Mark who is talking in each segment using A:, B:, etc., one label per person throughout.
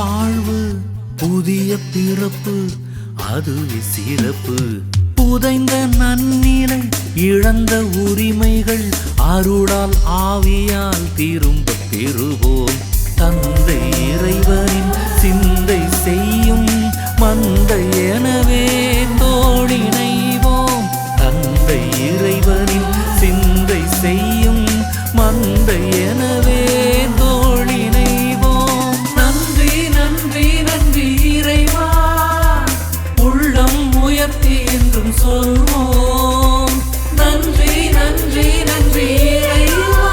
A: வாழ்வு புதிய பிறப்பு அதுவே சிறப்பு. புதைந்த நன்னிலை இழந்த உரிமைகள் அருளால் ஆவியால் திரும்ப பெறுவோம். தந்தை இறைவனின் சிந்தை செய்யும் மந்தை எனவே தோழிணைவோம். தந்தை இறைவனின் சிந்தை செய்யும் மந்தை எனவே தோழிணைவோம். நன்றி நன்றி நன்றி இறைவா, உள்ளம் உயர்த்தி என்றும் சொல்வோம். நன்றி நன்றி நன்றி இறைவா,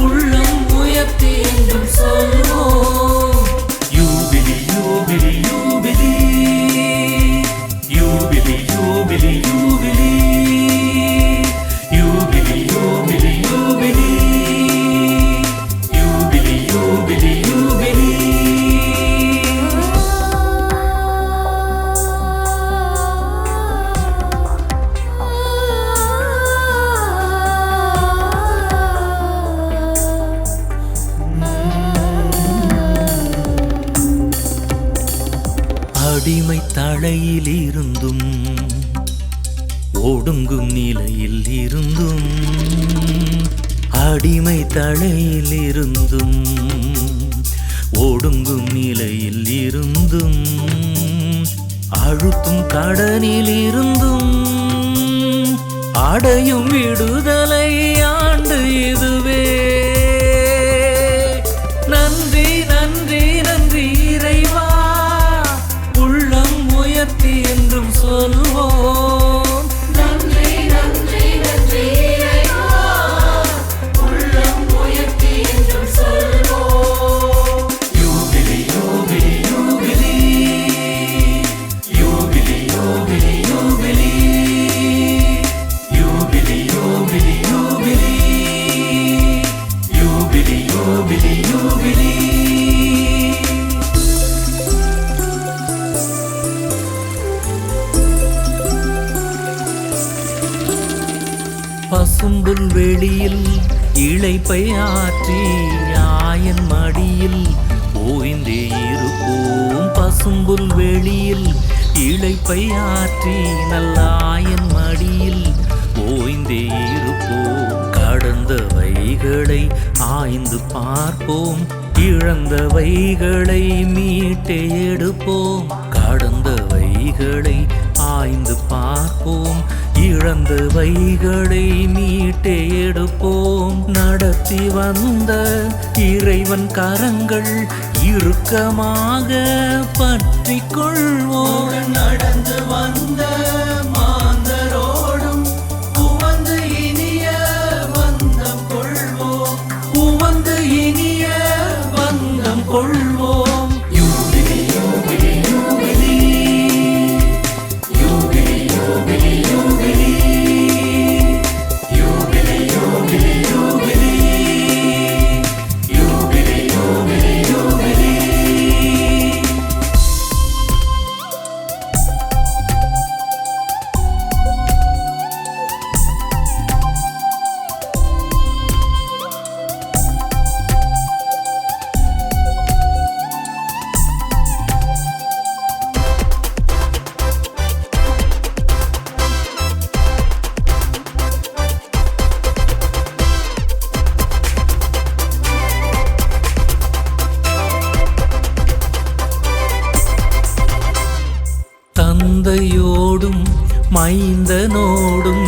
A: உள்ளம் உயர்த்தி என்றும் சொல்வோம். யூபிலி யூபிலி யூபிலி யூபிலி யூபிலி யூபிலி யூபிலி யூபிலி யூபிலி யூபிலி யூபிலி யூபிலி. அடிமை தலையில் இருந்தும் ஒடுங்கும் நிலையில் இருந்தும், அடிமை தலையில் இருந்தும் ஒடுங்கும் நிலையில் இருந்தும், அழுத்தும் கடனில் இருந்தும் அடையும் விடுதலை ஆண்டு இதுவே. நன்றி நன்றி நன்றி இறைவா, உள்ளம் உயர்த்தி என்றும் சொல்வோம். நன்றி நன்றி நன்றி இறைவா, உள்ளம் உயர்த்தி என்றும் சொல்வோம். யூபிலி யூபிலி யூபிலி யூபிலி யூபிலி யூபிலி யூபிலி யூபிலி யூபிலி யூபிலி யூபிலி யூபிலி. பசும்புல் வெளியில் இளைப்பை ஆற்றி ஆயன் மடியில் ஓய்ந்தே இருப்போம். பசும்புல் வெளியில் இளைப்பை ஆற்றி நல்ல ஆயன் மடியில் ஓய்ந்தே இருப்போம். கடந்தவைகளை ஆய்ந்து பார்ப்போம், இழந்தவைகளை மீட்டே எடுப்போம். கடந்தவைகளை ஆய்ந்து பார்ப்போம், இழந்தவைகளை மீட்டே எடுப்போம். நடத்தி வந்த இறைவன் கரங்கள் இறுக்கமாக பற்றி கொள்வோம். நடந்து வந்த மாந்தரோடும் உவந்து இனிய பந்தம் கொள்வோம். உவந்து இனிய பந்தம் கொள்வோம். யூபிலி யூபிலி யூபிலி யூபிலி யூபிலி யூபிலி யூபிலி யூபிலி யூபிலி யூபிலி யூபிலி யூபிலி. தந்தையோடும் மைந்தனோடும்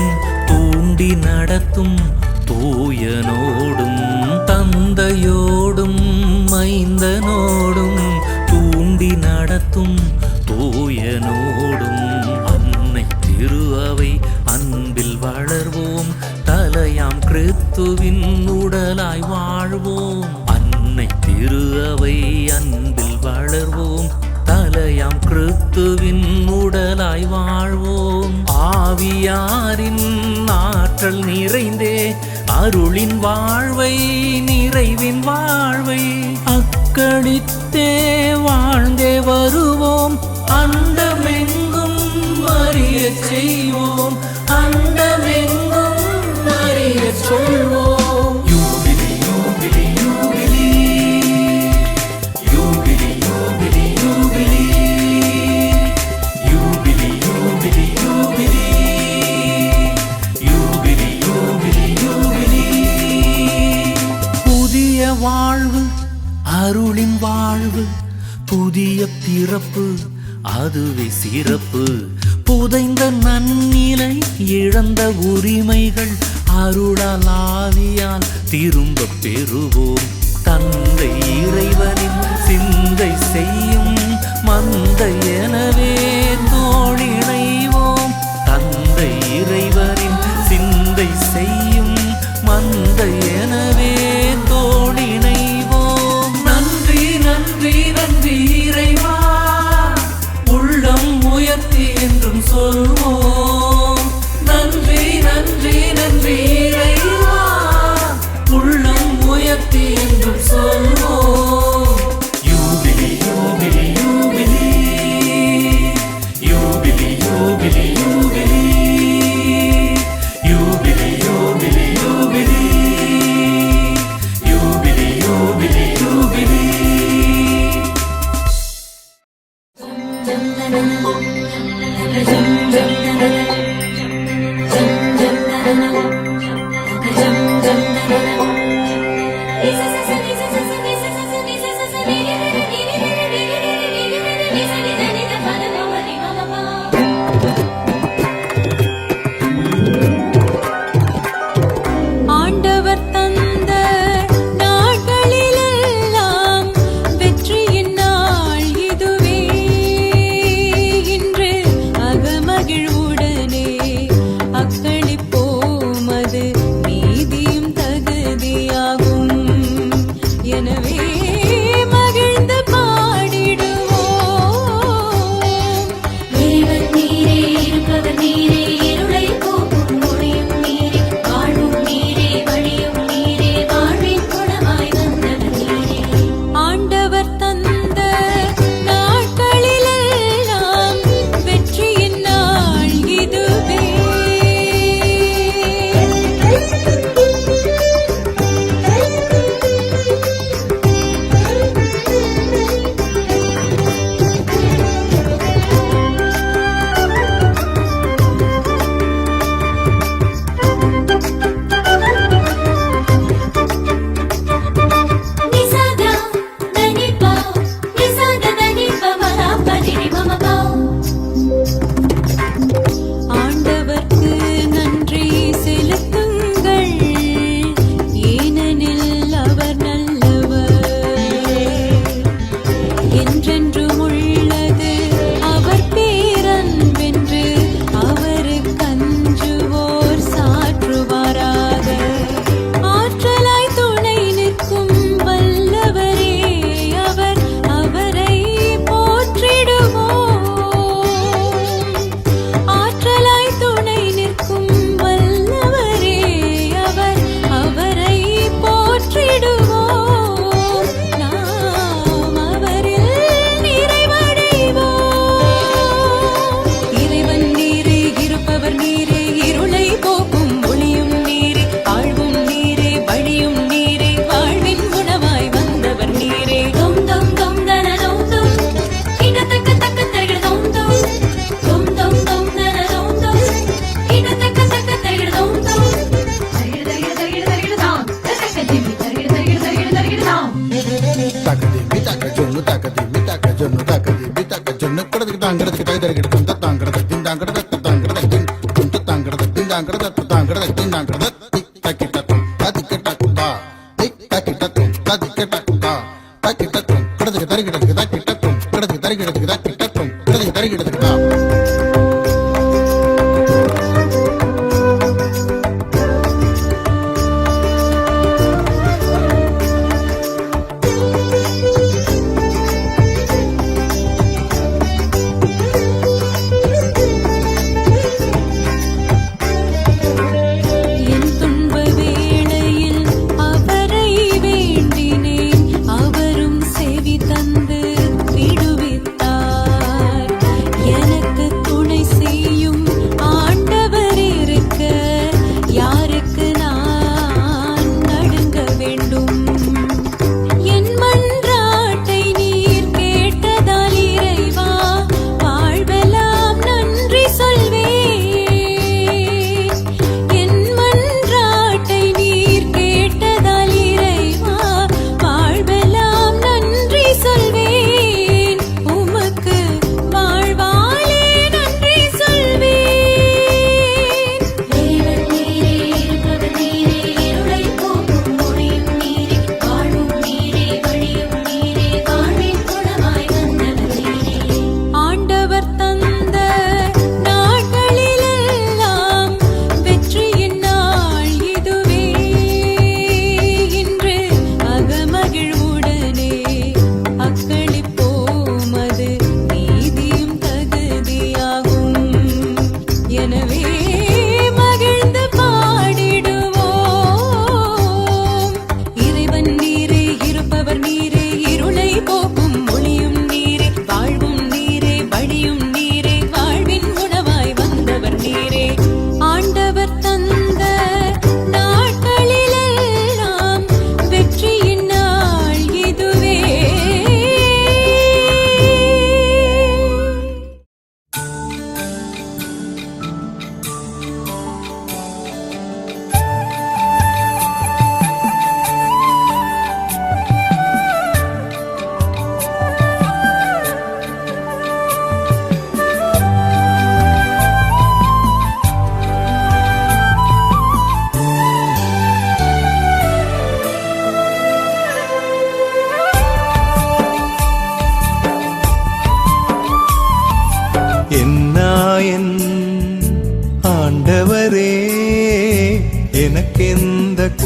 A: தூண்டி நடத்தும் தூயனோடும், தந்தையோடும் மைந்தனோடும் தூண்டி நடத்தும் தூயனோடும், அன்னை திரு அவை அன்பில் வளர்வோம். தலையாம் கிறிஸ்துவின் உடலாய் வாழ்வோம். அன்னை திரு அவை அன்பில் வளர்வோம். தலையாம் கிறிஸ்துவின் உடலாய் வாழ்வோம். ஆவியாரின் ஆற்றல் நிறைந்தே அருளின் வாழ்வை நிறைவின் வாழ்வை அக்களித்தே வாழ்ந்தே வருவோம். அண்டமெங்கும் அறியச் செய்வோம், அண்டமெங்கும் அறியச் சொல்வோம். யூபிலி யூபிலி யூபிலி யூபிலி வாழ்வு அருளின் வாழ்வு புதிய பிறப்பு அதுவே சிறப்பு. புதைந்த நன்னிலை இழந்த உரிமைகள் அருளால் ஆவியால் திரும்ப பெறுவோம். தந்தை இறைவனின் சிந்தை செய்யும் மந்தை எனவே தோழிணைவோம். தந்தை இறைவனின் சிந்தை செய்யும் மந்தை எனவே தோழிணைவோம். நன்றி நன்றி நன்றி இறைவா, உள்ளம் உயர்த்தி என்றும் சொல்வோம். நன்றி நன்றி நன்றி இறைவா, உள்ளம் உயர்த்தி என்றும் சொல்வோம். யூபிலி யூபிலி யூபிலி யூபிலி யூபிலி யூபிலி யூபிலி யூபிலி யூபிலி யூபிலி யூபிலி யூபிலி.
B: ஆண்டவர் தந்த நாட்களிலெல்லாம் வெற்றியின் நாள் இதுவே. இன்று அகமகிழ்வுடனே அக்களிப்போம், அது நீதியும் தகுதியாகும். எனவே மகிழ்ந்து பாடிடுவோம்.
C: இறைவன் நீரே, இருப்பவர் நீரே, இருளை போக்கும் ஒளியும் நீரே, வாழ்வும் நீரே, வழியும் நீரே, வாழ்வின் குணமாய் வந்தவர் நீரே.
B: ஆண்டவர் தந்த நாட்களிலெல்லாம் வெற்றியின் நாள் இதுவே.
C: நிசாதா தனிபா, நிசாதா தனிபா மகாபா திரிமமபா.
B: ஆண்டவர்க்கு நன்றி செலுத்துங்கள், ஏனெனில் அவர் நல்லவர். என்றென்றும் உள்ளது அவர் பேரன்பென்று அவருக்கு அஞ்சுவோர் சாற்றுவாராக. ஆற்றலாய் துணை நிற்கும் வல்லவரே அவர், அவரை போற்றிடுவோம். ஆற்றலாய் துணை நிற்கும் வல்லவரே அவர், அவரை போற்றிடுவோம். நாம் அவரில் நிறைவடைவோம். இறைவன் நீரே, இருப்பவர் நீரே, இருளை போக்கும் ஒளியும் நீரே, வாழ்வும் நீரே, வழியும் நீரே, வாழ்வின் குணமாய் வந்தவர் நீரே.
C: தொம் தொம் தொம் தன தொம் தொம், கிட்டத்தக்க தக்க தருகிற தொம் தொம். தொம் தொம் தொம் தன தொம் தொம், கிட்டத்தக்க தக்க தருகிற தொம் தொம். தருகிற தருகிற தருகிற தருகிற தாம், தக்க திமி தருகிற தருகிற தருகிற தருகிற தாம்.
D: takadimi takajonu takadimi takajonu kadadiki tangadiki taidariki tangadiki tangadiki tangadiki tangadiki tangadiki tangadiki takitakum tatikitakuta takitakum tatikitakuta takitakum kadadiki tarigidiki takitakum kadadiki tarigidiki takitakum kadadiki tarigidiki ta.
B: என் துன்ப வேளையில் அவரை வேண்டினேன், அவரும் செவி தந்து விடுவித்தார்.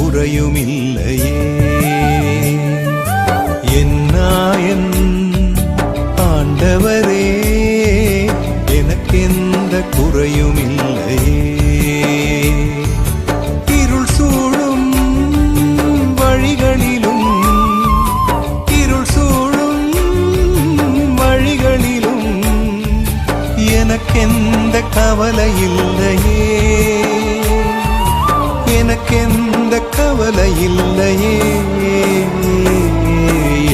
E: குறையுமில்லையே. என்னாயன் ஆண்டவரே, எனக்கெந்த குறையுமில்லையே. இருள் சூழும் வழிகளிலும், இருள் சூழும் வழிகளிலும் எனக்கெந்த கவலையில்லையே, எனக்கெந்த கவலையில்லையே.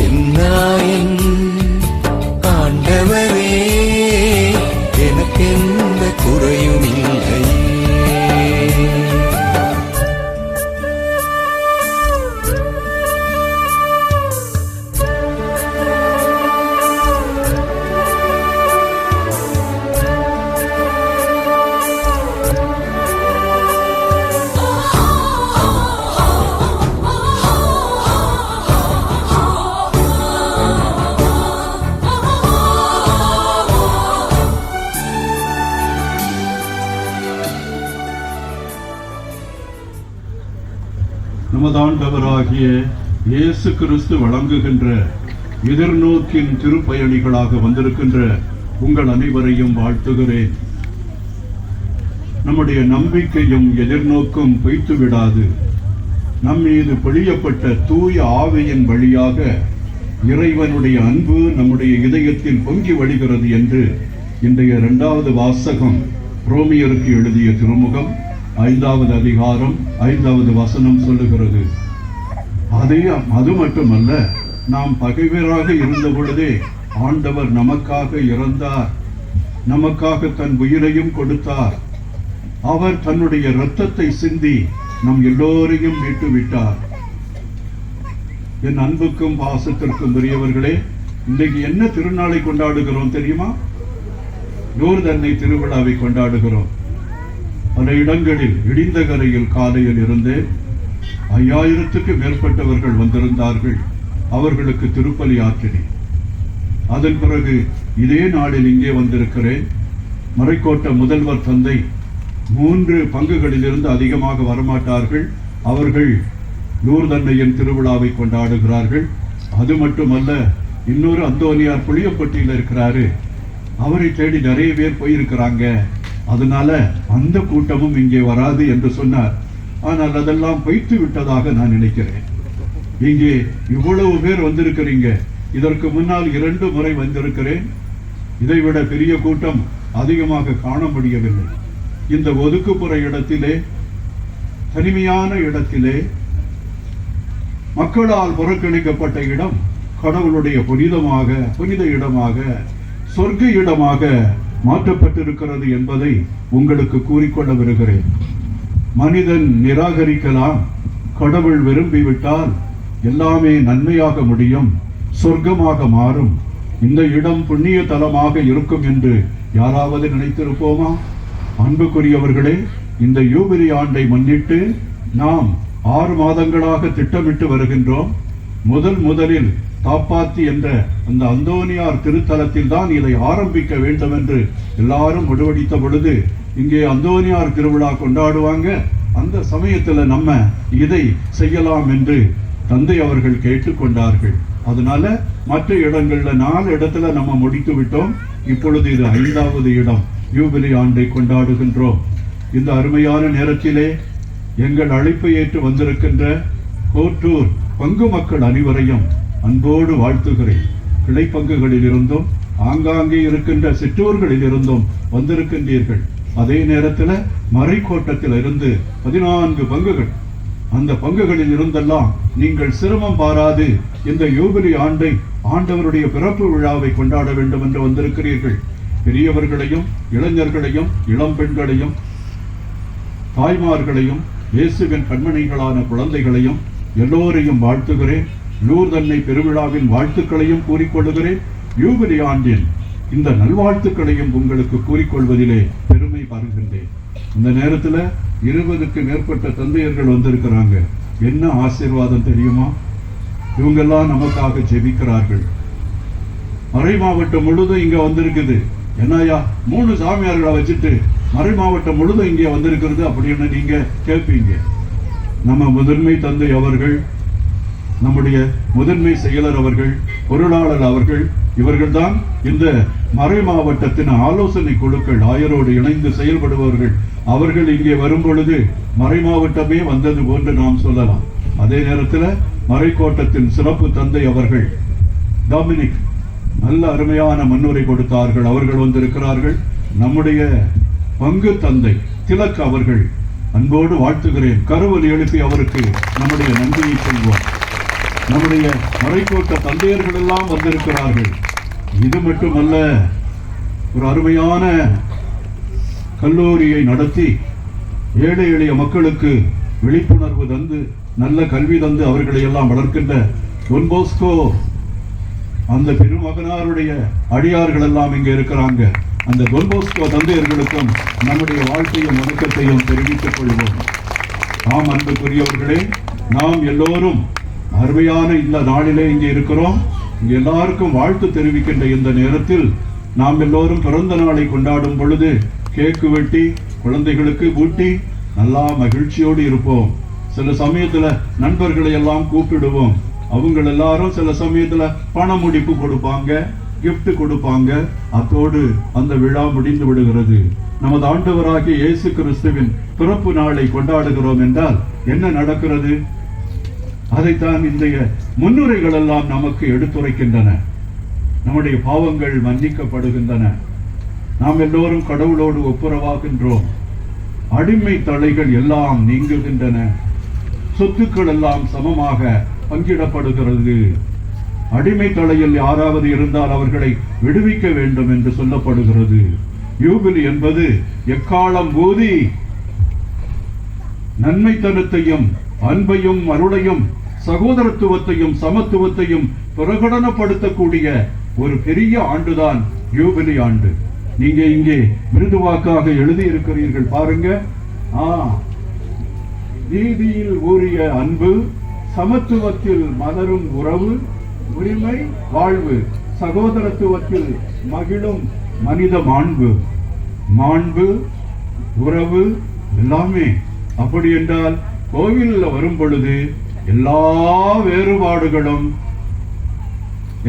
E: என்னாயன் ஆண்டவரே, எனக்கெந்த குறையுமில்லையே.
F: நமதாண்டவராகிய இயேசு கிறிஸ்து வழங்குகின்ற எதிர்நோக்கின் திருப்பயணிகளாக வந்திருக்கின்ற உங்கள் அனைவரையும் வாழ்த்துகிறேன். நம்முடைய நம்பிக்கையும் எதிர்நோக்கும் பொய்த்து விடாது. நம் மீது பொழியப்பட்ட தூய ஆவியின் வழியாக இறைவனுடைய அன்பு நம்முடைய இதயத்தில் பொங்கி வழிகிறது என்று இன்றைய 2வது வாசகம் ரோமியருக்கு எழுதிய திருமுகம் 5வது அதிகாரம் 5வது வசனம் சொல்லுகிறது. அது மட்டுமல்ல, நாம் பகைவராக இருந்த பொழுதே ஆண்டவர் நமக்காக இறந்தார், நமக்காக தன் உயிரையும் கொடுத்தார். அவர் தன்னுடைய இரத்தத்தை சிந்தி நம் எல்லோரையும் மீட்டு விட்டார். என் அன்புக்கும் பாசத்திற்கும் உரியவர்களே, இன்றைக்கு என்ன திருநாளை கொண்டாடுகிறோம் தெரியுமா? லூர்து அன்னை திருவிழாவை கொண்டாடுகிறோம். பல இடங்களில் இடிந்த கரையில் காலையில் இருந்து 5000க்கு மேற்பட்டவர்கள் வந்திருந்தார்கள். அவர்களுக்கு திருப்பலி ஆற்றினேன். அதன் பிறகு இதே நாளில் இங்கே வந்திருக்கிறேன். மறைக்கோட்ட முதல்வர் தந்தை 3 பங்குகளிலிருந்து அதிகமாக வரமாட்டார்கள். அவர்கள் லூர்து அன்னையின் திருவிழாவை கொண்டாடுகிறார்கள். அது மட்டுமல்ல, இன்னொரு அந்தோனியார் புளியப்பட்டியில் இருக்கிறாரு. அவரை தேடி நிறைய பேர் போயிருக்கிறாங்க. அதனால அந்த கூட்டமும் இங்கே வராது என்று சொன்னார். ஆனால் அதெல்லாம் பொய்த்து விட்டதாக நான் நினைக்கிறேன். இங்கே இவ்வளவு பேர் வந்திருக்கிறீங்க. இதற்கு முன்னால் 2 முறை வந்திருக்கிறேன். இதைவிட பெரிய கூட்டம் அதிகமாக காண முடியவில்லை. இந்த ஒதுக்குப்புற இடத்திலே, தனிமையான இடத்திலே, மக்களால் புறக்கணிக்கப்பட்ட இடம் கடவுளுடைய புனித இடமாக, சொர்க்க இடமாக மாற்றப்பட்டிருக்கிறது என்பதை உங்களுக்கு கூறிக்கொள்ள வருகிறேன். மனிதன் நிராகரிக்கலாம், கடவுள் விரும்பிவிட்டால் எல்லாமே நன்மையாக முடியும், சொர்க்கமாக மாறும். இந்த இடம் புண்ணிய தலமாக இருக்கும் என்று யாராவது நினைத்திருப்போமா? அன்புக்குரியவர்களே, இந்த யூபிலி ஆண்டை முன்னிட்டு நாம் 6 மாதங்களாக திட்டமிட்டு வருகின்றோம். முதலில் தாப்பாத்தி என்ற அந்த அந்தோனியார் திருத்தலத்தில் தான் இதை ஆரம்பிக்க வேண்டும் என்று எல்லாரும் முடிவெடுத்த பொழுது, இங்கே அந்தோனியார் திருவிழா கொண்டாடுவாங்க, அந்த சமயத்துல நம்ம இதை செய்யலாம் என்று தந்தை அவர்கள் கேட்டுக்கொண்டார்கள். அதனால மற்ற இடங்கள்ல 4 இடத்துல நம்ம முடித்து விட்டோம். இப்பொழுது இது 5வது இடம், யூபிலி ஆண்டை கொண்டாடுகின்றோம். இந்த அருமையான நேரத்திலே எங்கள் அழைப்பை ஏற்று வந்திருக்கின்ற கோட்டூர் பங்கு மக்கள் அனைவரையும் அன்போடு வாழ்த்துகிறேன். கிளை பங்குகளில் இருந்தும் ஆங்காங்கே இருக்கின்ற சிற்றூர்களில் இருந்தும் வந்திருக்கின்றீர்கள். அதே நேரத்தில் மறைக்கோட்டத்தில் இருந்து 14 பங்குகள், அந்த பங்குகளில் இருந்தெல்லாம் நீங்கள் சிரமம் பாராது இந்த யூபிலி ஆண்டை, ஆண்டவருடைய பிறப்பு விழாவை கொண்டாட வேண்டும் என்று வந்திருக்கிறீர்கள். பெரியவர்களையும் இளைஞர்களையும் இளம் பெண்களையும் தாய்மார்களையும் இயேசுவின் கண்மணிகளான குழந்தைகளையும் எல்லோரையும் வாழ்த்துகிறேன். லூர்து அன்னை பெருவிழாவின் வாழ்த்துக்களையும் கூறிக்கொள்ளுகிறேன். யூபிலி ஆண்டின் இந்த நல்வாழ்த்துக்களையும் உங்களுக்கு கூறிக்கொள்வதிலே பெருமை பருகின்றேன். இந்த நேரத்தில் 20க்கு மேற்பட்ட தந்தையர்கள் வந்திருக்கிறாங்க. என்ன ஆசீர்வாதம் தெரியுமா? இவங்கெல்லாம் நமக்காக ஜெபிக்கிறார்கள். மறை மாவட்டம் முழுதும் இங்க வந்திருக்குது. என்னையா 3 சாமியார்களை வச்சுட்டு மறை மாவட்டம் முழுதும் இங்கே வந்திருக்கிறது அப்படின்னு நீங்க கேட்பீங்க. நம்ம முதன்மை தந்தை அவர்கள், நம்முடைய முதன்மை செயலர் அவர்கள், பொருளாளர் அவர்கள், இவர்கள்தான் இந்த மறை மாவட்டத்தின் ஆலோசனை குழுக்கள் ஆயரோடு இணைந்து செயல்படுபவர்கள். அவர்கள் இங்கே வரும் பொழுது மறை மாவட்டமே வந்தது போன்று நாம் சொல்லலாம். அதே நேரத்தில் மறைக்கோட்டத்தின் சிறப்பு தந்தை அவர்கள் டாமினிக் நல்ல அருமையான முன்னுரை கொடுத்தார்கள். அவர்கள் வந்திருக்கிறார்கள். நம்முடைய பங்கு தந்தை திலக் அவர்கள் அன்போடு வாழ்த்துகிறேன். கருவொலி எழுப்பி அவருக்கு நம்முடைய நன்றியை சொல்வோம். நம்முடைய மறைக்கோட்ட தந்தையர்கள் எல்லாம் வந்திருக்கிறார்கள். இது மட்டுமல்ல, ஒரு அருமையான கல்லூரியை நடத்தி ஏழை எளிய மக்களுக்கு விழிப்புணர்வு தந்து நல்ல கல்வி தந்து அவர்களை எல்லாம் வளர்க்கின்ற டொன் போஸ்கோ அந்த பெருமகனாருடைய அடியார்கள் எல்லாம் இங்கே இருக்கிறாங்க. அந்த டொன் போஸ்கோ தந்தையர்களுக்கும் நம்முடைய வாழ்க்கையும் வணக்கத்தையும் தெரிவித்துக் கொள்வோம். நாம் அன்புக்குரியவர்களே, நாம் எல்லோரும் அருமையான இந்த நாளிலே இங்கே இருக்கிறோம். இங்கே எல்லாருக்கும் வாழ்த்து தெரிவிக்கின்ற இந்த நேரத்தில் நாம் எல்லோரும் பிறந்த நாளை கொண்டாடும் பொழுது கேக்கு வெட்டி குழந்தைகளுக்கு ஊட்டி நல்லா மகிழ்ச்சியோடு இருப்போம். சில சமயத்துல நண்பர்களை எல்லாம் கூப்பிடுவோம். அவங்க எல்லாரும் சில சமயத்துல பண முடிப்பு கொடுப்பாங்க, gift கொடுப்பாங்க. அத்தோடு அந்த விழா முடிந்து விடுகிறது. நமது ஆண்டவராகிய இயேசு கிறிஸ்துவின் பிறப்பு நாளை கொண்டாடுகிறோம் என்றால் என்ன நடக்கிறது? அதைத்தான் இன்றைய முன்னுரைகள் எல்லாம் நமக்கு எடுத்துரைக்கின்றன. நம்முடைய பாவங்கள் மன்னிக்கப்படுகின்றன. நாம் எல்லோரும் கடவுளோடு ஒப்புரவாகின்றோம். அடிமை தலைகள் எல்லாம் நீங்குகின்றன. சொத்துக்கள் எல்லாம் சமமாக பங்கிடப்படுகிறது. அடிமை தலையில் யாராவது இருந்தால் அவர்களை விடுவிக்க வேண்டும் என்று சொல்லப்படுகிறது. யூபிலி என்பது எக்காலம் ஊதி நன்மைத்தனத்தையும் அன்பையும் அருளையும் சகோதரத்துவத்தையும் சமத்துவத்தையும் பிரகடனப்படுத்தக்கூடிய ஒரு பெரிய ஆண்டுதான் யூபிலி ஆண்டு. நீங்க இங்கே மிருதுவாக்காக எழுதி இருக்கிறீர்கள் பாருங்க. நீதியில் ஊறிய அன்பு, சமத்துவத்தில் மலரும் உறவு, உரிமை வாழ்வு, சகோதரத்துவத்தில் மகிழும் மனித மாண்பு. மாண்பு, உறவு எல்லாமே. அப்படி என்றால் கோவிலில் வரும் பொழுது எல்லா வேறுபாடுகளும்,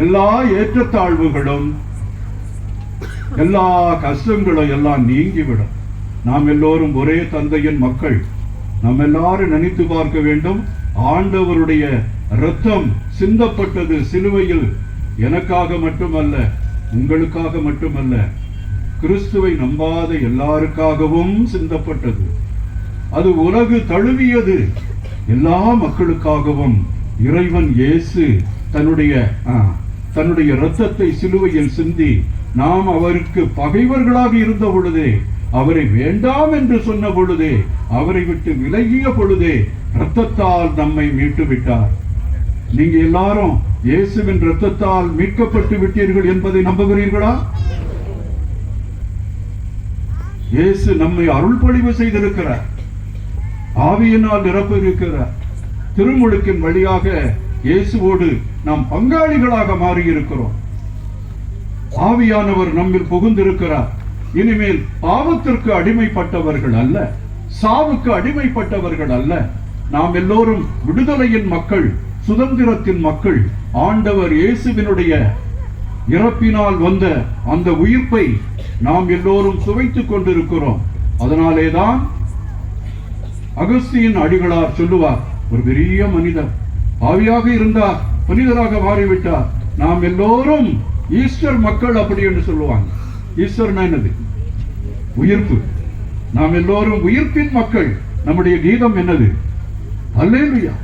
F: எல்லா ஏற்றத்தாழ்வுகளும், எல்லா கஷ்டங்களும் எல்லாம் நீங்கிவிடும். நாம் எல்லோரும் ஒரே தந்தையின் மக்கள். நாம் எல்லாரும் நினைத்து பார்க்க வேண்டும். ஆண்டவருடைய இரத்தம் சிந்தப்பட்டது சிலுவையில் எனக்காக மட்டுமல்ல, உங்களுக்காக மட்டுமல்ல, கிறிஸ்துவை நம்பாத எல்லாருக்காகவும் சிந்தப்பட்டது. அது உலகு தழுவியது. எல்லா மக்களுக்காகவும் இறைவன் இயேசு தன்னுடைய இரத்தத்தை சிலுவையில் சிந்தி, நாம் அவருக்கு பகைவர்களாக இருந்த பொழுதே, அவரை வேண்டாம் என்று சொன்ன பொழுதே, அவரை விட்டு விலகிய பொழுதே இரத்தத்தால் நம்மை மீட்டு விட்டார். நீங்க எல்லாரும் இயேசுவின் இரத்தத்தால் மீட்கப்பட்டு விட்டீர்கள் என்பதை நம்புகிறீர்களா? இயேசு நம்மை அருள்பொழிவு செய்திருக்கிறார். ஆவியினால் நிரப்ப இருக்கிறார். திருமுழுக்கின் வழியாக இயேசுவோடு நாம் பங்காளிகளாக மாறி இருக்கிறோம். ஆவியானவர் நம்மில் புகுந்திருக்கிறார். இனிமேல் பாவத்திற்கு அடிமைப்பட்டவர்கள் அல்ல, சாவுக்கு அடிமைப்பட்டவர்கள் அல்ல. நாம் எல்லோரும் விடுதலையின் மக்கள், சுதந்திரத்தின் மக்கள். ஆண்டவர் இயேசுவினுடைய இறப்பினால் வந்த அந்த உயிர்ப்பை நாம் எல்லோரும் சுவைத்துக் கொண்டிருக்கிறோம். அதனாலேதான் அகஸ்தியின் அடிகளார் சொல்லுவார், ஒரு பெரிய மனிதர் பாவியாக இருந்தார், புனிதராக மாறிவிட்டார். நாம் எல்லோரும் ஈஸ்டர் மக்கள் அப்படி என்று சொல்லுவாங்க. ஈஸ்டர்னா என்னது? உயிர்ப்பு. நாம் எல்லோரும் உயிர்ப்பின் மக்கள். நம்முடைய கீதம் என்னது? அல்லேலூயா.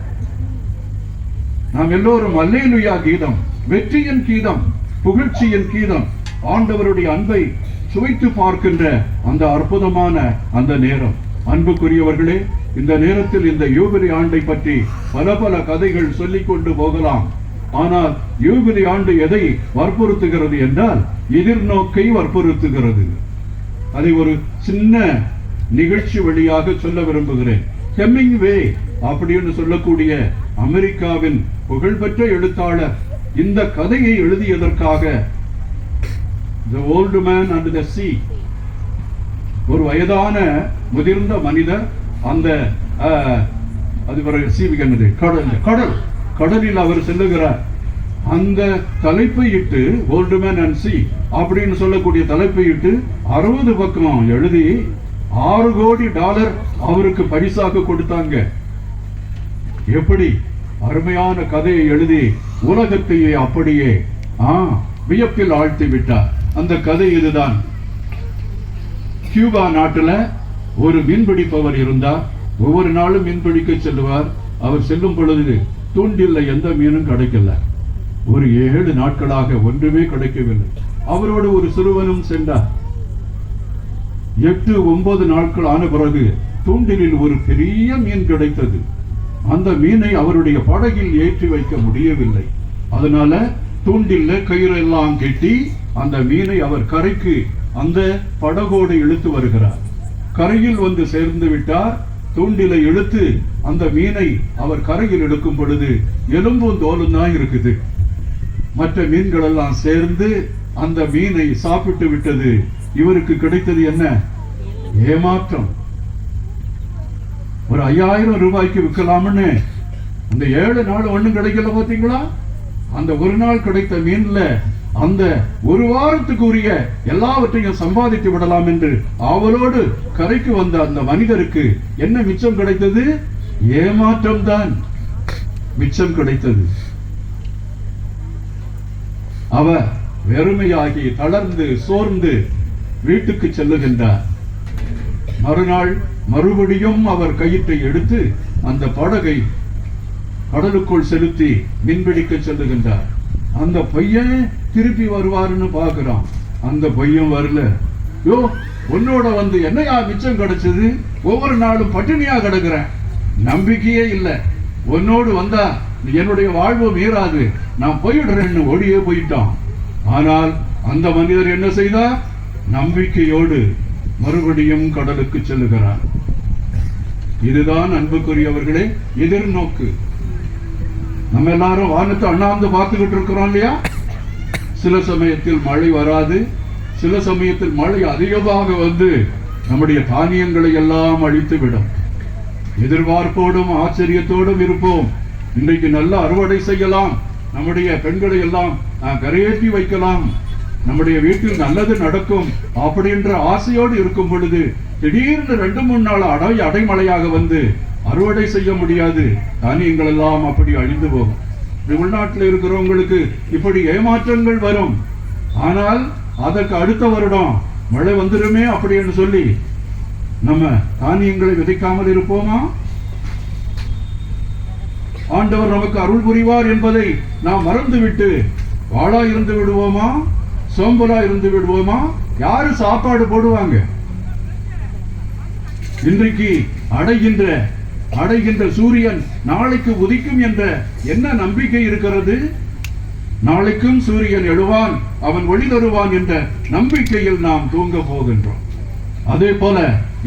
F: நாம் எல்லோரும் அல்லேலூயா கீதம், வெற்றியின் கீதம், புகழ்ச்சியின் கீதம், ஆண்டவருடைய அன்பை சுவைத்து பார்க்கின்ற அந்த அற்புதமான அந்த நேரம். அன்புக்குரியவர்களே, இந்த நேரத்தில் இந்த யூபிலி ஆண்டை பற்றி பல பல கதைகள் சொல்லிக் கொண்டு போகலாம். ஆனால் யூபிலி ஆண்டு எதை வற்புறுத்துகிறது என்றால் எதிர்நோக்கை வற்புறுத்துகிறது. அதை ஒரு சின்ன நிகழ்ச்சி வழியாக சொல்ல விரும்புகிறேன். ஹெமிங்வே அப்படின்னு சொல்லக்கூடிய அமெரிக்காவின் புகழ்பெற்ற எழுத்தாளர் இந்த கதையை எழுதியதற்காக The Old Man and the Sea, ஒரு வயதான முதிர்ந்த மனிதர் அந்த அது பிறகு சீவிகனது கடல் கடல் கடலில் அவர் செல்லுகிறார். அந்த தலைப்பை இட்டு ஓல்டு மேன் அண்ட் சி அப்படின்னு சொல்லக்கூடிய தலைப்பை இட்டு 60 பக்கம் எழுதி $6 கோடி அவருக்கு பரிசாக கொடுத்தாங்க. எப்படி அருமையான கதையை எழுதி உலகத்தையே அப்படியே வியப்பில் ஆழ்த்தி விட்டார். அந்த கதை இதுதான். கியூபா நாட்டுல ஒரு மீன்பிடிப்பவர் இருந்தார். ஒவ்வொரு நாளும் மீன்பிடிக்க செல்லுவார். அவர் செல்லும் பொழுது தூண்டில்ல எந்த மீனும் கிடைக்கல. ஒரு 7 நாட்களாக ஒன்றுமே கிடைக்கவில்லை. அவரோடு ஒரு சிறுவனும் சென்றார். 8-9 நாட்கள் ஆன பிறகு தூண்டிலில் ஒரு பெரிய மீன் கிடைத்தது. அந்த மீனை அவருடைய படகில் ஏற்றி வைக்க முடியவில்லை. அதனால தூண்டில்ல கயிறு எல்லாம் கட்டி அந்த மீனை அவர் கரைக்கு அந்த படகோடு இழுத்து வருகிறார். கரையில் வந்து சேர்ந்து விட்டார். தூண்டிலை இழுத்து அந்த மீனை அவர் கரையில் எடுக்கும் பொழுது எலும்பும் தோலும் தான் இருக்குது. மற்ற மீன்கள் எல்லாம் சேர்ந்து அந்த மீனை சாப்பிட்டு விட்டது. இவருக்கு கிடைத்தது என்ன? ஏமாற்றம். ஒரு 5000 ரூபாய்க்கு விற்கலாம்னு அந்த 7 நாள் ஒண்ணும் கிடைக்கல. பாத்தீங்களா? அந்த ஒரு நாள் கிடைத்த மீன்ல அந்த ஒரு வாரத்துக்கு உரிய எல்லாவற்றையும் சம்பாதித்து விடலாம் என்று அவளோடு கரைக்கு வந்த அந்த மனிதருக்கு என்ன மிச்சம் கிடைத்தது? ஏமாற்றம் தான் மிச்சம் கிடைத்தது. அவர் வெறுமையாகி தளர்ந்து சோர்ந்து வீட்டுக்கு செல்லுகின்றார். மறுநாள் மறுபடியும் அவர் கயிற்றை எடுத்து அந்த படகை கடலுக்குள் செலுத்தி மீன்பிடிக்க செல்லுகின்றார். அந்த பையன் திருப்பி வருவாருன்னு பாக்குறான். அந்த பையன் வரல. யோ, உன்னோட வந்து என்னையா மிச்சம் கிடைச்சது? ஒவ்வொரு நாளும் பட்டினியா கிடக்குறேன், நம்பிக்கையே இல்லை. உன்னோடு வந்தா என்னுடைய வாழ்வு மீறாது, நான் போயிடுறேன்னு ஓடியே போயிட்டான். ஆனால் அந்த மனிதர் என்ன செய்தார்? நம்பிக்கையோடு மறுபடியும் கடலுக்கு செல்லுகிறார். இதுதான் அன்புக்குரியவர்களே எதிர்நோக்கு. நம்ம எல்லாரும் வானத்தை அண்ணாந்து பார்த்துக்கிட்டு இருக்கிறோம் இல்லையா? சில சமயத்தில் மழை வராது, சில சமயத்தில் மழை அதிகமாக வந்து நம்முடைய தானியங்களை எல்லாம் அழித்து விடும். எதிர்பார்ப்போடும் ஆச்சரியத்தோடும் இருப்போம். இன்றைக்கு நல்ல அறுவடை செய்யலாம், நம்முடைய பெண்களை எல்லாம் கரையேற்றி வைக்கலாம், நம்முடைய வீட்டில் நல்லது நடக்கும் அப்படின்ற ஆசையோடு இருக்கும் பொழுது திடீர்னு 2-3 நாள் அடைமழையாக வந்து அறுவடை செய்ய முடியாது. தானியங்கள் எல்லாம் அப்படி அழிந்து போகும். உள்நாட்டில் இருக்கிறவங்களுக்கு இப்படி ஏமாற்றங்கள் வரும். ஆனால் அதற்கு அடுத்த வருடம் மழை வந்துருமே அப்படின்னு சொல்லி நம்ம தானியங்களை விதைக்காமல் இருப்போமா? ஆண்டவர் நமக்கு அருள் புரிவார் என்பதை நாம் மறந்துவிட்டு வாழா இருந்து விடுவோமா? சோம்பலா இருந்து விடுவோமா? யாரு சாப்பாடு போடுவாங்க? இன்றைக்கு அடைகின்ற சூரியன் நாளைக்கு உதிக்கும் என்ற என்ன நம்பிக்கை இருக்கிறது? நாளைக்கும் சூரியன் எழுவான், அவன் ஒளி தருவான் என்ற நம்பிக்கையில் நாம் தூங்க போகின்றோம். அதே போல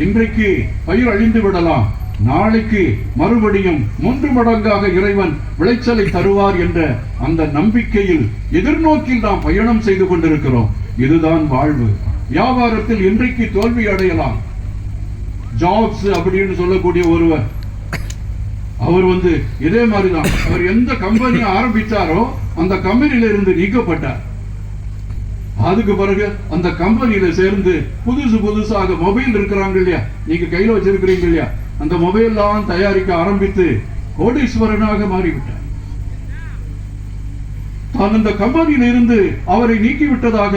F: இன்றைக்கு பயிர் அழிந்து விடலாம், நாளைக்கு மறுபடியும் 3 மடங்காக இறைவன் விளைச்சலை தருவார் என்ற அந்த நம்பிக்கையில் எதிர்நோக்கில் நாம் பயணம் செய்து கொண்டிருக்கிறோம். இதுதான் வாழ்வு. வியாபாரத்தில் இன்றைக்கு தோல்வி அடையலாம். ஜாப்ஸ் அப்படின்னு சொல்லக்கூடிய ஒருவர், அவர் வந்து இதே மாதிரிதான். அவர் எந்த கம்பெனி ஆரம்பிச்சாரோ அந்த கம்பெனியில இருந்து நீக்கப்பட்டார். அதுக்கு பிறகு அந்த கம்பெனியில சேர்ந்து புதுசாக மொபைல் இருக்கிறாங்க இல்லையா, நீங்க கையில வச்சிருக்கிறீங்க இல்லையா, அந்த மொபைல் எல்லாம் தயாரிக்க ஆரம்பித்து கோடீஸ்வரனாக மாறிவிட்டார். தான் அந்த கம்பெனியில் இருந்து அவரை நீக்கிவிட்டதாக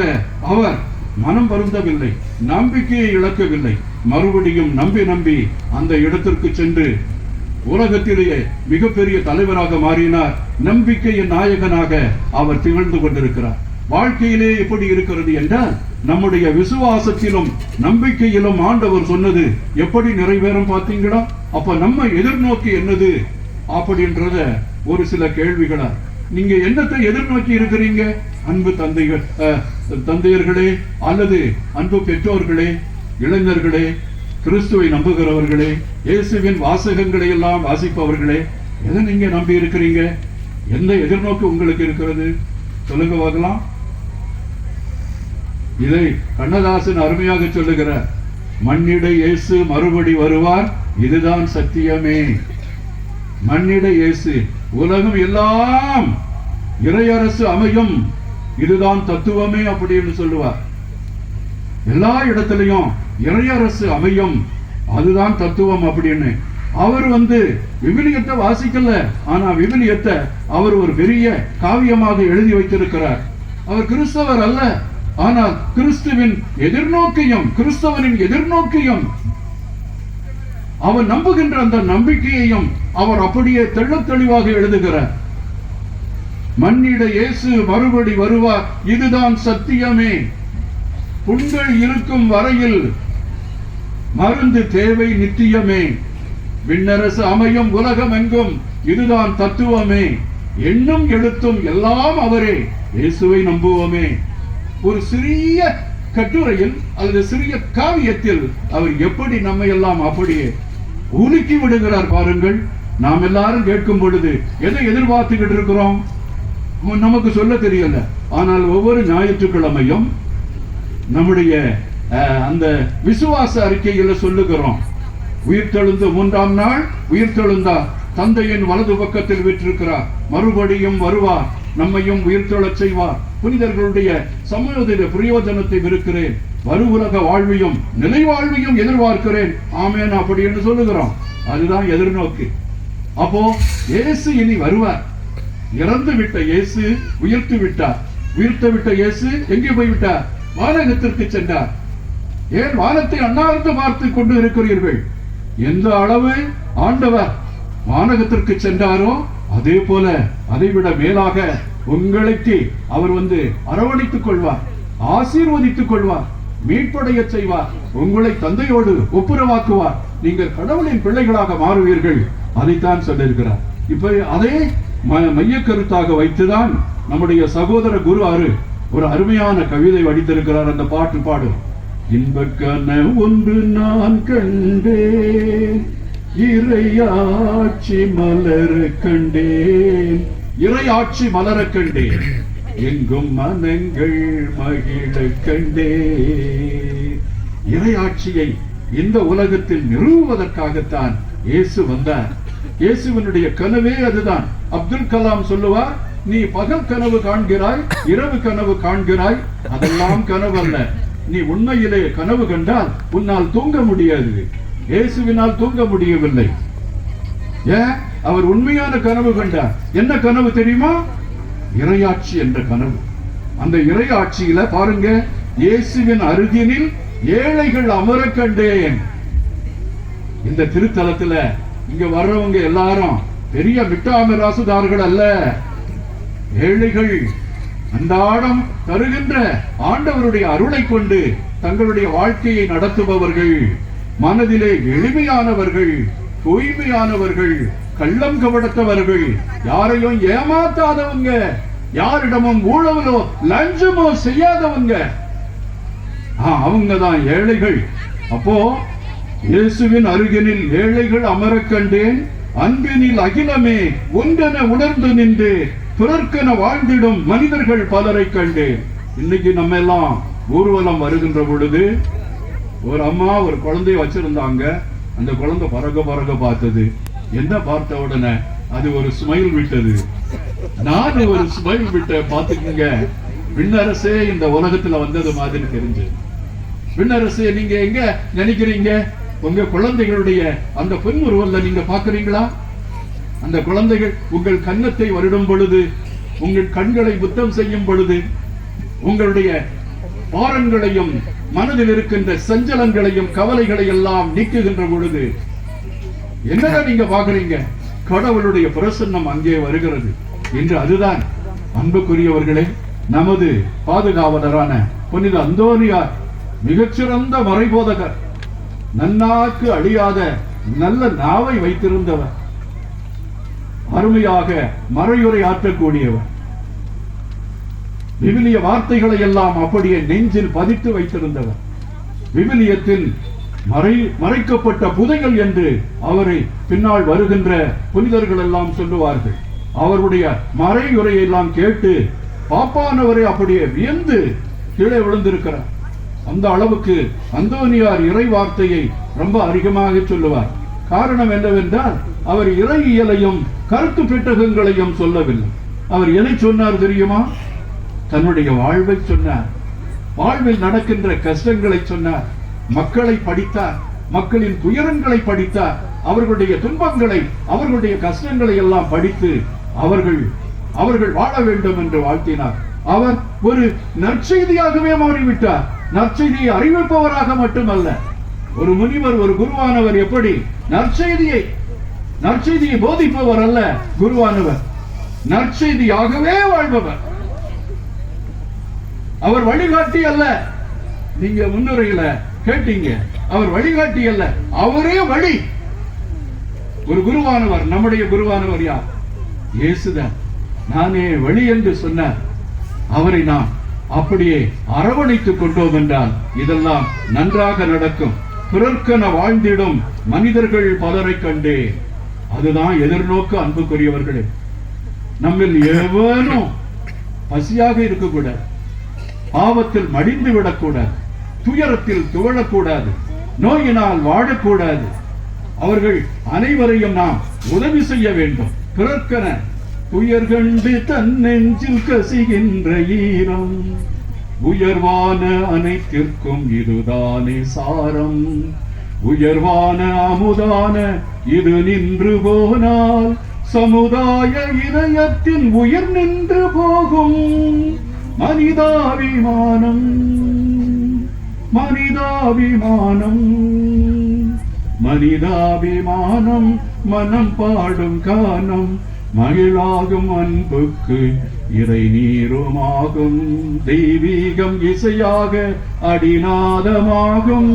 F: அவர் மனம் வருந்தவில்லை, நம்பிக்கையை இழக்கவில்லை. மறுபடியும் நம்பி அந்த இடத்திற்கு சென்று உலகத்திலேயே மிகப்பெரிய தலைவராக மாறினார். நம்பிக்கையின் நாயகனாக அவர் திகழ்ந்து கொண்டிருக்கிறார். வாழ்க்கையிலே எப்படி இருக்கிறது என்றால், நம்முடைய விசுவாசத்திலும் நம்பிக்கையிலும் ஆண்டவர் சொன்னது எப்படி நிறைவேறும் பார்த்தீங்களா? அப்ப நம்ம எதிர்நோக்கி என்னது அப்படின்றத ஒரு சில கேள்விகளா நீங்க என்னத்தை எதிர்நோக்கி இருக்கிறீங்க? அன்பு தந்தையர்களே, அல்லது அன்பு பெற்றோர்களே, இளைஞர்களே, கிறிஸ்துவை நம்புகிறவர்களே, இயேசுவின் வாசகங்களை எல்லாம் வாசிப்பவர்களே, எதை நீங்க நம்பி இருக்கிறீங்க? எந்த எதிர்நோக்கு உங்களுக்கு இருக்கிறது? சொல்லுங்க பார்க்கலாம். இதை கண்ணதாசன் அருமையாக சொல்லுகிறார். மண்ணிட இயேசு மறுபடி வருவார், இதுதான் சத்தியமே. மன்னிட இயேசு உலகம் எல்லாம் இறையரசு அமையும், இதுதான் தத்துவமே அப்படின்னு சொல்லுவார். எல்லா இடத்திலையும் இறையரசு அமையும், அதுதான் தத்துவம் அப்படின்னு. அவர் விவிலியத்தை வாசிக்கல, ஆனா விவிலியத்தை அவர் ஒரு பெரிய காவியமாக எழுதி வைத்திருக்கிறார். அவர் கிறிஸ்தவர் அல்ல, ஆனால் கிறிஸ்துவின் எதிர்நோக்கையும் கிறிஸ்தவனின் எதிர்நோக்கையும் அவர் நம்புகின்ற அந்த நம்பிக்கையையும் அவர் அப்படியே தெள்ளத் தெளிவாக எழுதுகிறார். மன்னிட இயேசு மறுபடி வருவார், இதுதான் சத்தியமே. புண்கள் இருக்கும் வரையில் மருந்து தேவை நித்தியமே. விண்ணரசு அமையும் உலகம் எங்கும், இதுதான் தத்துவமே. எண்ணும் எழுத்தும் எல்லாம் அவரே, இயேசுவை நம்புவோமே. ஒரு சிறிய கட்டுரையில் அல்லது சிறிய காவியத்தில் அவர் எப்படி நம்மை எல்லாம் அப்படியே உலுக்கி விடுகிறார் பாருங்கள். நாம் எல்லாரும் கேட்கும் பொழுது எதை எதிர்பார்த்துக்கிட்டு இருக்கிறோம் நமக்கு சொல்ல தெரியல. ஆனால் ஒவ்வொரு ஞாயிற்றுக்கிழமையும் நம்முடைய அந்த விசுவாச அறிக்கையில சொல்லுகிறோம், உயிர்த்தெழுந்து 3ஆம் நாள் உயிர்த்தெழுந்தார், தந்தையின் வலது பக்கத்தில் விற்றிருக்கிறார், மறுபடியும் வருவார், நம்மையும் உயிர்த்தெழச் செய்வார், புனிதர்களுடைய சமூகத்தில பிரயோஜனத்தை விருக்கிறேன், வரு உலக வாழ்வையும் நிலை வாழ்வையும் எதிர்பார்க்கிறேன், ஆமேன் அப்படி என்று சொல்லுகிறோம். அதுதான் எதிர்நோக்கு. அப்போ இயேசு இனி வருவார். இறந்து விட்ட இயேசு உயிர்த்து விட்டார். உயிர்த்து விட்ட இயேசு எங்கே போய்விட்டார்? வானகத்திற்கு சென்றார். ஏன் வானத்தை அண்ணார்ந்து பார்த்து கொண்டு இருக்கிறீர்கள்? எந்த அளவு ஆண்டவர் வானகத்திற்கு சென்றாரோ அதே போல அதைவிட மேலாக உங்களுக்கு அவர் அரவணைத்துக் கொள்வார், ஆசீர்வதித்துக் கொள்வார், மீட்படைய செய்வார், உங்களை தந்தையோடு ஒப்புரவாக்குவார், நீங்கள் கடவுளின் பிள்ளைகளாக மாறுவீர்கள். அதைத்தான் சொல்லியிருக்கிறார். இப்ப அதே மைய கருத்தாக வைத்துதான் நம்முடைய சகோதர குரு ஒரு அருமையான கவிதை வடித்திருக்கிறார். அந்த பாட்டு பாடு. இன்பக்கன ஒன்று நான் கண்டேன், இறையாட்சி மலர கண்டேன், இறையாட்சி மலர கண்டேன், எங்கும் மனங்கள் மகிழ கண்டேன். இறையாட்சியை இந்த உலகத்தில் நிறுவுவதற்காகத்தான் இயேசு வந்தார். இயேசுவினுடைய கனவே அதுதான். அப்துல் கலாம் சொல்லுவார், நீ பகல் கனவு காண்கிறாய், இரவு கனவு காண்கிறாய், அதெல்லாம் கனவு அல்ல. நீ உண்மையிலே கனவு கண்டால் உன்னால் தூங்க முடியாது. இயேசுவினால் தூங்க முடியவில்லை. ஏன்? அவர் உண்மையான கனவு கண்டார். என்ன கனவு தெரியுமா? இறையாட்சி என்ற கனவு. அந்த இறையாட்சியில பாருங்க, இயேசுவின் அருகினில் ஏழைகள் அமர கண்டேன். இந்த திருத்தலத்துல இங்க வர்றவங்க எல்லாரும் பெரிய மிட்டாமிராசுதார்கள் அல்ல, ஏழைகள். அன்றாடம் தருகின்ற ஆண்டவருடைய அருளை கொண்டு தங்களுடைய வாழ்க்கையை நடத்துபவர்கள், மனதிலே எளிமையானவர்கள், தூய்மையானவர்கள், கள்ளம் கபடத்தவர்கள், யாரையும் ஏமாத்தாதவங்க, யாரிடமும் ஊழலோ லஞ்சமோ செய்யாதவங்க, அவங்கதான் ஏழைகள். அப்போ இயேசுவின் அருகினில் ஏழைகள் அமர கண்டேன், அன்பினில் அகிலமே ஒன்றென உணர்ந்து நின்று பிறர்க்கென வாழ்ந்திடும் மனிதர்கள் பலரை கண்டேன். இன்னைக்கு நம்ம எல்லாம் ஊர்வலம் வருகின்ற பொழுது ஒரு அம்மா ஒரு குழந்தைய வச்சிருந்தாங்க. அந்த குழந்தை பறக்க பார்த்தது. என்ன பார்த்த உடனே அது ஒரு ஸ்மைல் விட்டது. நான் ஒரு ஸ்மைல் விட்ட பாத்துக்கீங்க. விண்ணரசே இந்த உலகத்துல வந்தது மாதிரி தெரிஞ்சு. விண்ணரசே நீங்க எங்க நினைக்கிறீங்க? உங்க குழந்தைகளுடைய அந்த பொன்முறுவல்ல நீங்க பாக்குறீங்களா? அந்த குழந்தைகள் உங்கள் கன்னத்தை வருடும் பொழுது, உங்கள் கண்களை புத்தம் செய்யும் பொழுது, உங்களுடைய பாரங்களையும் மனதில் இருக்கின்ற சஞ்சலங்களையும் கவலைகளை எல்லாம் நீக்குகின்ற பொழுது என்னதான் நீங்க பாக்குறீங்க? கடவுளுடைய பிரசன்னம் அங்கே வருகிறது என்று. அதுதான் அன்புக்குரியவர்களே, நமது பாதுகாவலரான புனித அந்தோனியார் மிகச்சிறந்த மறைபோதகர், நன்னாக்கு அழியாத நல்ல நாவை வைத்திருந்தவர், அருமையாக மறையுரை ஆற்றக்கூடியவர், விவிலிய வார்த்தைகளை எல்லாம் அப்படியே நெஞ்சில் பதித்து வைத்திருந்தவர், விவிலியத்தில் மறைக்கப்பட்ட புதைகள் என்று அவரை பின்னால் வருகின்ற புனிதர்கள் எல்லாம் சொல்லுவார்கள். அவருடைய மறையுரையை எல்லாம் கேட்டு பாப்பானவரை அப்படியே வியந்து கீழே விழுந்திருக்கிறார். அந்த அளவுக்கு அந்தோனியார் இறை வார்த்தையை ரொம்ப அதிகமாக சொல்லுவார். காரணம் என்னவென்றால் அவர் இறையியலையும் கருத்து பெட்டகங்களையும் சொல்லவில்லை. அவர் எதை சொன்னார் தெரியுமா? தன்னுடைய வாழ்வை சொன்னார். வாழ்வில் நடக்கின்ற கஷ்டங்களை சொன்னார். மக்களை படித்தார். மக்களின் துயரங்களை படித்தார். அவர்களுடைய துன்பங்களை, அவர்களுடைய கஷ்டங்களை எல்லாம் படித்து அவர்கள் வாழ வேண்டும் என்று வாழ்த்தினார். அவர் ஒரு நற்செய்தியாகவே மாறிவிட்டார். நற்செய்தியை அறிவிப்பவராக மட்டுமல்ல, ஒரு முனிவர், ஒரு குருவானவர் எப்படி நற்செய்தியை போதிப்பவர் அல்ல குருவானவர், நற்செய்தியாகவே வாழ்பவர். அவர் வழிகாட்டி அல்ல. நீங்க முன்னுரையில கேட்டீங்க, அவர் வழிகாட்டி அல்ல, அவரே வழி. ஒரு குருவானவர், நம்முடைய குருவானவர் யார்? இயேசுதான். நானே வழி என்று சொன்னார். அவரை நாம் அப்படியே அரவணைத்துக் கொண்டோம் என்றால் இதெல்லாம் நன்றாக நடக்கும். பிறர்க்கென வாழ்ந்திடும் மனிதர்கள் பலரை கண்டே. அதுதான் எதிர்நோக்கு. அன்புக்குரியவர்களே, நம்மில் எவனும் பசியாக இருக்கக்கூடாது, பாவத்தில் மடிந்து விடக்கூடாது, துயரத்தில் துவழக்கூடாது, நோயினால் வாழக்கூடாது. அவர்கள் அனைவரையும் நாம் உதவி செய்ய வேண்டும். பிறர்க்கென துயர் கண்டு தன் நெஞ்சில் கசிகின்ற ஈரம், உயர்வான அனைத்திற்கும் இதுதானே சாரம். உயர்வான அமுதான இது நின்று போனால் சமுதாய இதயத்தின் உயிர் நின்று போகும். மனிதாபிமானம், மனிதாபிமானம், மனிதாபிமானம், மனம் பாடும் கானம், மகிழாகும் அன்புக்கு இறை நீருமாகும். தெய்வீகம் இசையாக அடிநாதமாகும்.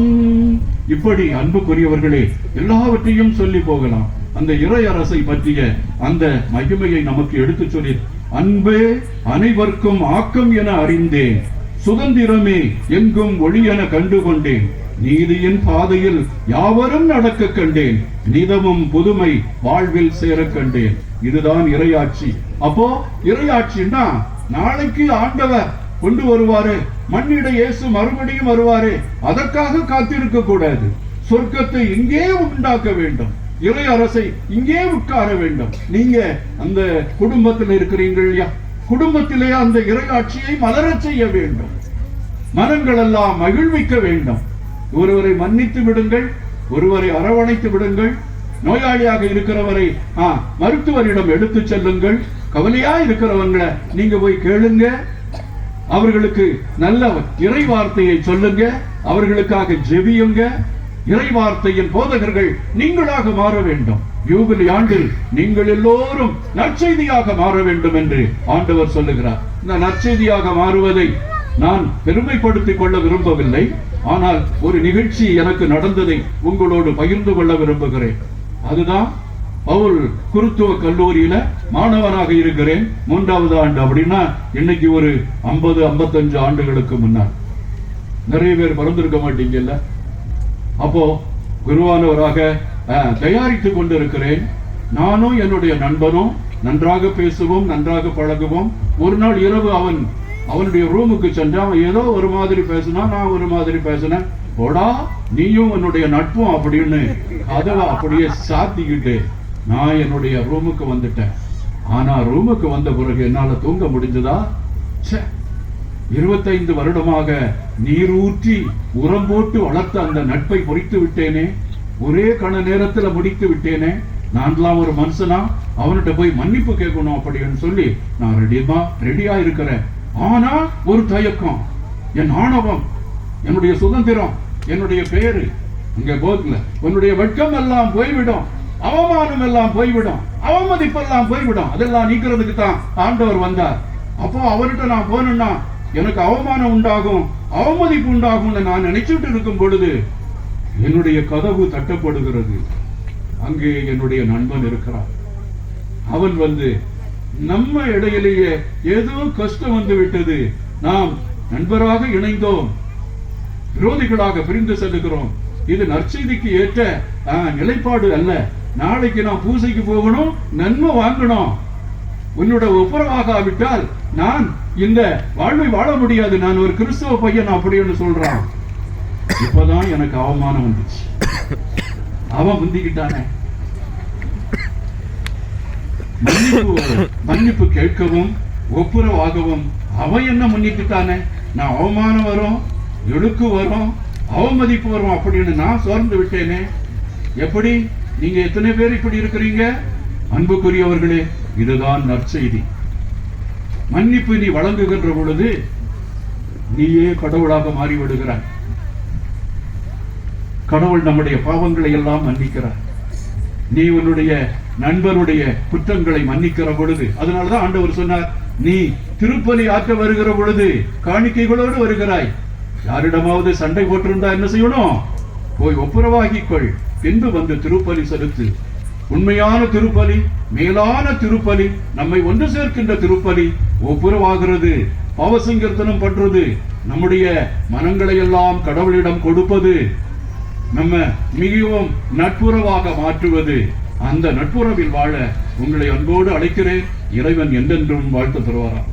F: இப்படி அன்புக்குரியவர்களே, எல்லாவற்றையும் சொல்லி போகலாம். அந்த இறை அரசை பற்றிய அந்த மகிமையை நமக்கு எடுத்துச் சொல்லி, அன்பே அனைவருக்கும் ஆக்கம் என அறிந்தேன், சுதந்திரமே எங்கும் ஒளி என கண்டுகொண்டேன், நீதியின் பாதையில் யாவரும் நடக்க கண்டேன், நிதமும் புதுமை வாழ்வில் சேர கண்டேன். இதுதான் இறையாட்சி. அப்போ இறையாட்சின்னா நாளைக்கு ஆண்டவர் கொண்டு வருவாரு, மண்ணிட இயேசு மறுபடியும் வருவாரு, அதற்காக காத்திருக்க கூடாது. சொர்க்கத்தை இங்கே உண்டாக்க வேண்டும், இறை அரசை இங்கே உட்கார வேண்டும். நீங்க அந்த குடும்பத்தில் இருக்கிறீர்கள் இல்லையா, குடும்பத்திலே அந்த இறையாட்சியை மலரச் செய்ய வேண்டும். மனங்கள் எல்லாம் மகிழ்விக்க வேண்டும். ஒருவரை மன்னித்து விடுங்கள், ஒருவரை அரவணைத்து விடுங்கள். நோயாளியாக இருக்கிறவரை மருத்துவரிடம் எடுத்து செல்லுங்கள். கவலையா இருக்கிறவங்களை நீங்க போய் கேளுங்க. அவர்களுக்கு நல்ல இறை வார்த்தையை சொல்லுங்க, அவர்களுக்காக ஜெபியுங்க. இறை வார்த்தையின் போதகர்கள் நீங்களாக மாற வேண்டும். யூபிலி ஆண்டில் நீங்கள் எல்லோரும் நற்செய்தியாக மாற வேண்டும் என்று ஆண்டவர் சொல்லுகிறார். இந்த நற்செய்தியாக மாறுவதை நான் பெருமைப்படுத்திக் கொள்ள விரும்பவில்லை. ஆனால் ஒரு நிகழ்ச்சி எனக்கு நடந்ததை உங்களோடு பகிர்ந்து கொள்ள விரும்புகிறேன். அதுதான் பவுல் குருத்துவ கல்லூரியில மாணவனாக இருக்கிறேன், 3வது ஆண்டு. அப்படின்னா இன்னைக்கு ஒரு 50-55 ஆண்டுகளுக்கு முன்னாள். நிறைய பேர் பிறந்திருக்க மாட்டீங்கல்ல. அப்போ குருவானவராக தயாரித்துக் கொண்டிருக்கிறேன். நானும் என்னுடைய நண்பனும் நன்றாக பேசுவோம், நன்றாக பழகுவோம். ஒரு நாள் இரவு அவனுடைய ரூமுக்கு சென்றான். ஏதோ ஒரு மாதிரி பேசினா, நான் ஒரு மாதிரி பேசினேன். போடா நீயும் என்னுடைய நட்பும் அப்படின்னு கதவை அப்படியே சாத்திக்கிட்டு நான் என்னுடைய ரூமுக்கு வந்துட்டேன். ஆனா ரூமுக்கு வந்த பிறகு என்னால தூங்க முடிஞ்சதா? 25 வருடமாக நீரூற்றி உரம் போட்டு வளர்த்த அந்த நட்பை பொறித்து விட்டேனே, ஒரே கண நேரத்துல முடித்து விட்டேனே. நான்லாம் ஒரு மனுஷனா அவன்கிட்ட போய் மன்னிப்பு கேட்கணும் அப்படின்னு சொல்லி நான் ரெடியா இருக்கிறேன். ஆனா ஒரு தயக்கம், என் ஆணவம், என்னுடைய சுதந்திரம், என்னுடைய பேரு இங்க போகல. உன்னுடைய வெட்கம் எல்லாம் போய்விடும், அவமானம் எல்லாம் போய்விடும், அவமதிப்பெல்லாம் போய்விடும். அதெல்லாம் நீக்கிறதுக்கு தான் ஆண்டவர் வந்தார். அப்போ அவர்கிட்ட நான் போனேன்னா எனக்கு அவமானம் உண்டாகும், அவமதிப்பு உண்டாகும் நான் நினைச்சிட்டு இருக்கும் பொழுது என்னுடைய கதவு தட்டப்படுகிறது. அங்கே என்னுடைய நண்பன் இருக்கிறான். அவன் வந்து நம்ம இடையிலேயே ஏதோ கஷ்டம் வந்து விட்டது, நாம் நண்பராக இணைந்தோம், விரோதிகளாக பிரிந்து செல்லுகிறோம். இது நற்செய்திக்கு ஏற்ற நிலைப்பாடு அல்ல. நாளைக்கு நான் பூசைக்கு போகணும், நன்மை வாங்கணும். உன்னோட ஒப்புரவாகாவிட்டால் நான் இந்த வாழ்வை வாழ முடியாது, நான் ஒரு கிறிஸ்தவ பையன் அப்படின்னு சொல்றான். இப்பதான் எனக்கு அவமானம் வந்துச்சு. அவன் முந்திக்கிட்டானே. மன்னிப்பு கேட்கவும் ஒப்புரவாகவும் அவன் என்ன முன்னிக்கிட்டானே. நான் அவமானம் வரும், இழுக்கு வரும், அவமதிப்பு வரும் அப்படின்னு நான் சோர்ந்து விட்டேனே. எப்படி நீங்க எத்தனை பேர் இப்படி இருக்கிறீங்க? அன்புக்குரியவர்களே, இதுதான் நற்செய்தி. மன்னிப்பு நீ வழங்குகின்ற பொழுது நீயே கடவுளாக மாறிவிடுகிறாய். கடவுள் நம்முடைய பாவங்களை எல்லாம் மன்னிக்கிறார். நீ உன்னுடைய நண்பருடைய குற்றங்களை மன்னிக்கிற பொழுது, அதனாலதான் ஆண்டவர் சொன்னார், நீ திருப்பலி ஆற்ற வருகிற பொழுது காணிக்கைகளோடு வருகிறாய். யாரிடமாவது சண்டை போட்டிருந்தா என்ன செய்யணும்? போய் ஒப்புரவாகிக்கொள், பின்பு வந்து திருப்பலி செலுத்து. உண்மையான திருப்பலி, மேலான திருப்பலி, நம்மை ஒன்று சேர்க்கின்ற திருப்பலி ஒப்புரவாகிறது, பாவசங்கீர்த்தனம் பண்றது, நம்முடைய மனங்களை எல்லாம் கடவுளிடம் கொடுப்பது, நம்ம மிகவும் நட்புறவாக மாற்றுவது. அந்த நட்புறவில் வாழ உங்களை அன்போடு அழைக்கிறேன். இறைவன் என்றென்றும் வாழ்த்து தருவாரா.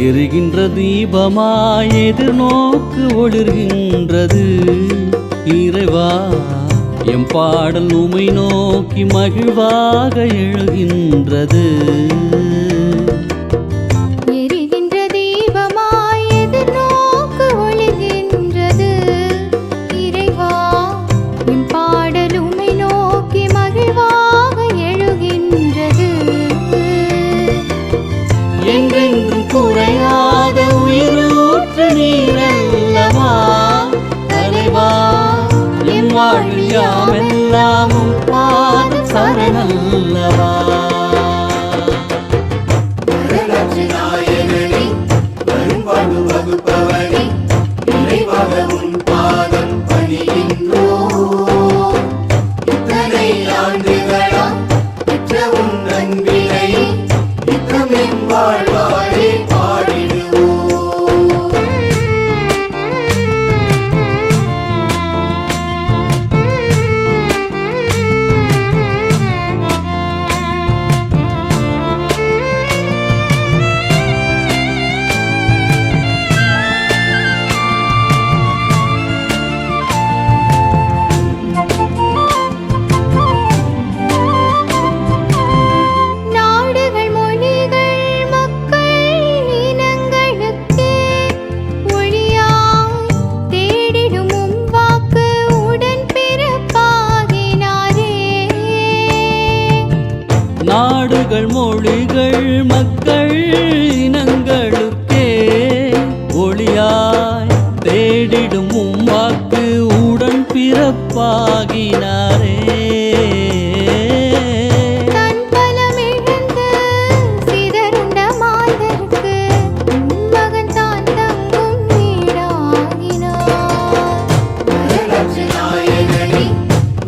G: எரிகின்ற தீபமாய் எதிர்நோக்கு ஒளிர்கின்றது இறைவா எம் பாடல் உமை நோக்கி மகிழ்வாக எழுகின்றது.
B: எரிகின்ற தீபமாய் எதிர்நோக்கு ஒளிர்கின்றது இறைவா என் பாடல் உம்மை நோக்கி மகிழ்வாக எழுகின்றது.
G: என்றென்றும் குறையாத உயிரூற்று நீரல்லவா தலைவா என் வாழ்வில் யாமெல்லாமும் பாத சரணல்லவா.
A: வரலாற்று நாயகனே வரும்பாடு வகுப்பவனே நிறைவாக உன் பாதம் பணிகின்றோம். இத்தனை ஆண்டுகளா பெற்ற உன் அன்பினை நித்தமின் வாழ்வாரே பாடிடுவோம்.
B: நாடுகள் மொழிகள் மக்கள் இனங்களுக்கே ஒளியாய் தேடிடும் உம் வாக்கு உடன் பிறப்பாகினாரே.
G: நாடுகள் மொழிகள் மக்கள் இனங்களுக்கே ஒளியாய் தேடிடும் உம் வாக்கு உடன் பிறப்பாகினாரே.
B: தன் பலமிழந்து சிதறுண்ட மாந்தருக்கு உன் மகன் தான் தங்கும் வீடாகினார்.
A: வரலாற்று நாயகனே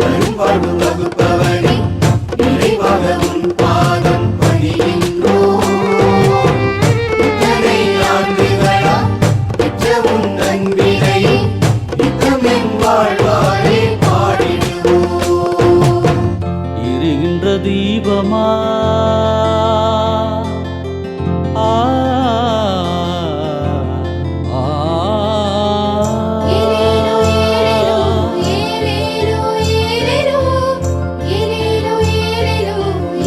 A: வரும்பாடு வகுப்பவனே நிறைவாக உன் பாதம் பணிகின்றோம். இத்தனை ஆண்டுகளா பெற்ற உன் அன்பினை நித்தமின் வாழ்வாரே பாடிடுவோம்.
G: எரிகின்ற தீபமா ஆ, ஆ,
B: ஏலேலோ ஏலேலோ ஏலேலோ ஏலேலோ ஏலேலோ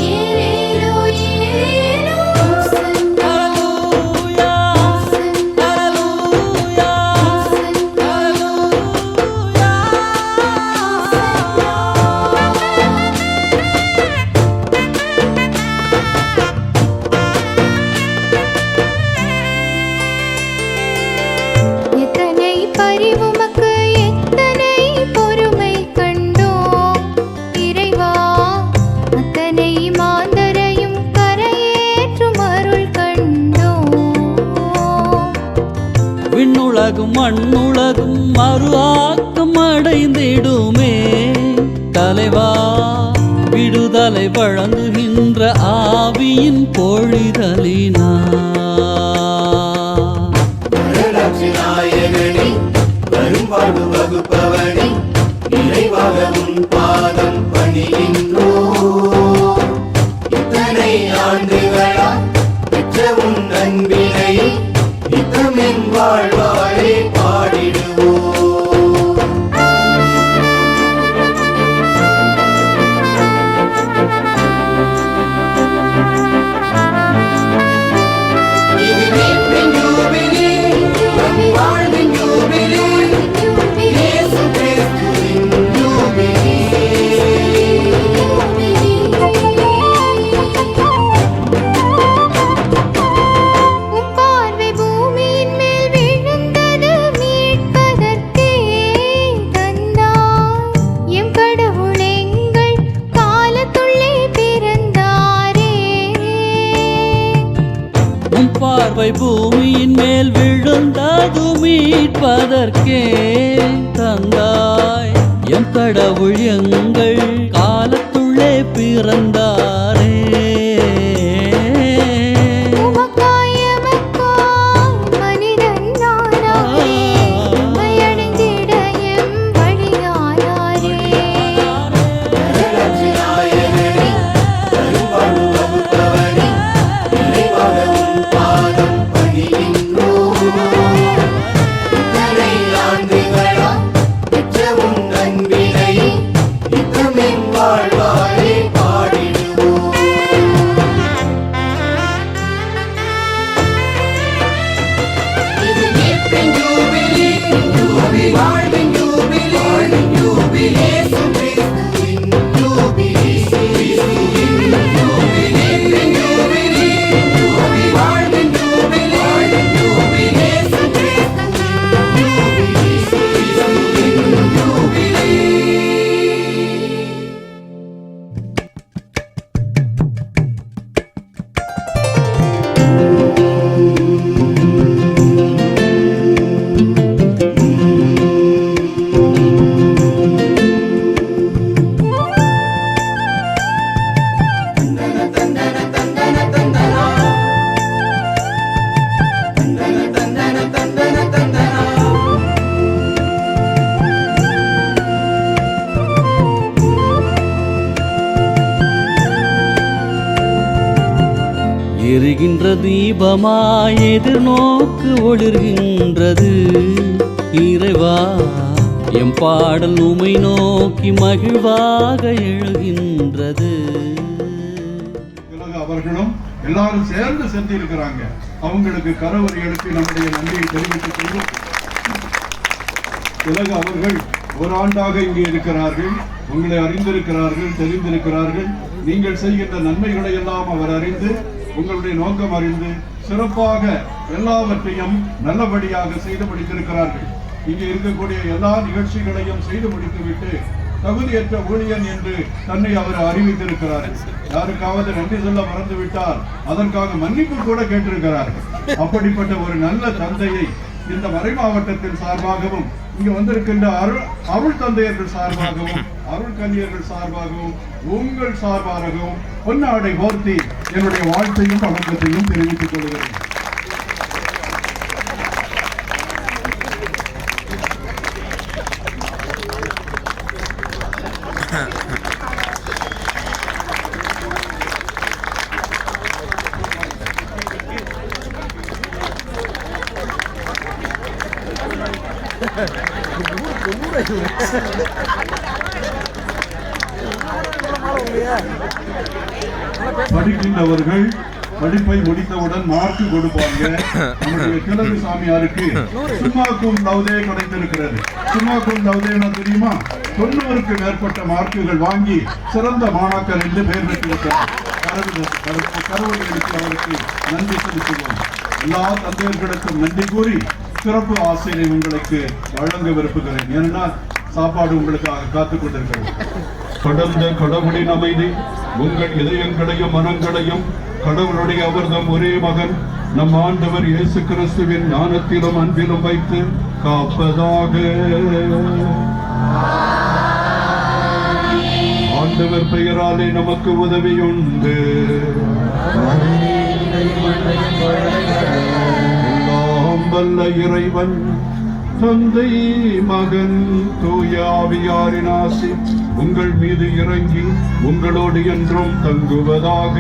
B: ஏலேலோ ஏலேலோ சந்தா
G: ஹல்லேலூயா, ஹல்லேலூயா,
B: எத்தனை பரிவுமக்கு எத்தனை பொறுமை கண்டோம் இறைவா அத்தனை மாந்தரையும் கரையேற்றும் அருள் கண்டோம்.
G: விண்ணுலகும் மண்ணுலகும் மறுஆக்கம் அடைந்திடுமே தலைவா விடுதலை வழங்குகின்ற ஆவியின் பொழிதலினா.
A: வரலாற்று நாயகனே வரும்பாடு வகுப்பவனே நிறைவாக உன் பாதம் பணிகின்றோம். இத்தனை ஆண்டுகளா பெற்ற உன் அன்பினை நித்தமின் வாழ்வாரே பாடிடுவோம். இது மீட்பின் ஜூபிலி, நம் வாழ்வின் ஜூபிலி, இயேசு கிறிஸ்துவின் ஜூபிலி.
B: உம் பார்வை பூமியின் மேல் விழுந்தது மீட்பதற்கே தந்தார் எம் கடவுள் எங்கள் காலத்துள்ளே பிறந்தாரே.
G: உம் பார்வை பூமியின் மேல் விழுந்தது மீட்பதற்கே தந்தாய் எம் கடவுள் எங்கள் காலத்துள்ளே பிறந்தாரே.
B: உமக்காய் எமக்காய் மனிதன் நானாரே உம்மையடைந்திட எம் வழியானாரே.
A: வரலாற்று நாயகனே வரும்பாடு வகுப்பவனே நிறைவாக உன் பாதம் பணிகின்றோம்.
G: எரிகின்ற தீபமாய் எதிர்நோக்கு ஒளிர்கின்றது. இறைவா எம் பாடல் உமை நோக்கி மகிழ்வாக எழுகின்றது.
F: அவர்களும் எல்லாரும் சேர்ந்து சென்றிருக்கிறாங்க. அவங்களுக்கு கரவறை எழுப்பி நம்முடைய நன்றியை தெரிவித்துக் கொள்வோம். உலக அவர்கள் ஒரு ஆண்டாக இங்கே இருக்கிறார்கள். உங்களை அறிந்திருக்கிறார்கள், தெரிந்திருக்கிறார்கள். நீங்கள் செய்கின்ற நன்மைகளை எல்லாம் அவர் அறிந்து, உங்களுடைய நோக்கம் அறிந்து சிறப்பாக எல்லாவற்றையும் நல்லபடியாக செய்து முடித்திருக்கிறார்கள். இங்கே இருக்கக்கூடிய எல்லா நிகழ்ச்சிகளையும் செய்து முடித்துவிட்டு தகுதியற்ற ஊழியன் என்று தன்னை அவர் அறிவித்திருக்கிறார். யாருக்காவது நன்றி சொல்ல மறந்துவிட்டால் அதற்காக மன்னிப்பு கூட கேட்டிருக்கிறார்கள். அப்படிப்பட்ட ஒரு நல்ல தந்தையை இந்த மறை மாவட்டத்தின் சார்பாகவும் இங்க வந்திருக்கின்ற அருள் தந்தையர்கள் சார்பாகவும் அருள் கன்னியர்கள் சார்பாகவும் உங்கள் சார்பாகவும் பொன்னாடை போர்த்தி என்னுடைய வாழ்த்தையும் வணக்கத்தையும் தெரிவித்துக் கொள்கிறேன். படிக்கின்றவர்கள் படிப்பை முடித்தவுடன் மார்க் கொடுப்பாங்க. நம்முடைய கிழக்கு சாமியாருக்கு சும்மாக்கும் லவ்தே கிடைத்திருக்கிறது. சும்மாக்கும் லவ்தேனா தெரியுமா? 90க்கு மேற்பட்ட மார்க்குகள் வாங்கி சிறந்த மாணாக்கர் என்று பெயர் பெற்றிருக்கிறார். கரவறைகளுக்கு அவருக்கு நன்றி செலுத்துவோம். எல்லா தந்தையர்களுக்கும் நன்றி கூறி சிறப்பு ஆசிரியை உங்களுக்கு வழங்க விரும்புகிறேன். ஏனென்றால் சாப்பாடு உங்களுக்காக காத்துக் கொண்டிருக்கிறது. கடந்த கடவுளின் அமைதி உங்கள் இதயங்களையும் மனங்களையும் கடவுளுடைய அவர்தம் ஒரே மகன் நம் ஆண்டவர் இயேசு கிறிஸ்துவின் ஞானத்திலும் அன்பிலும் வைத்து காப்பதாக. ஆண்டவர் பெயராலே நமக்கு உதவியுண்டு. எல்லாம் வல்ல இறைவன் தந்தை மகன் தூய ஆவியாரின் ஆசி உங்கள் மீது இறங்கி உங்களோடு என்றும் தங்குவதாக.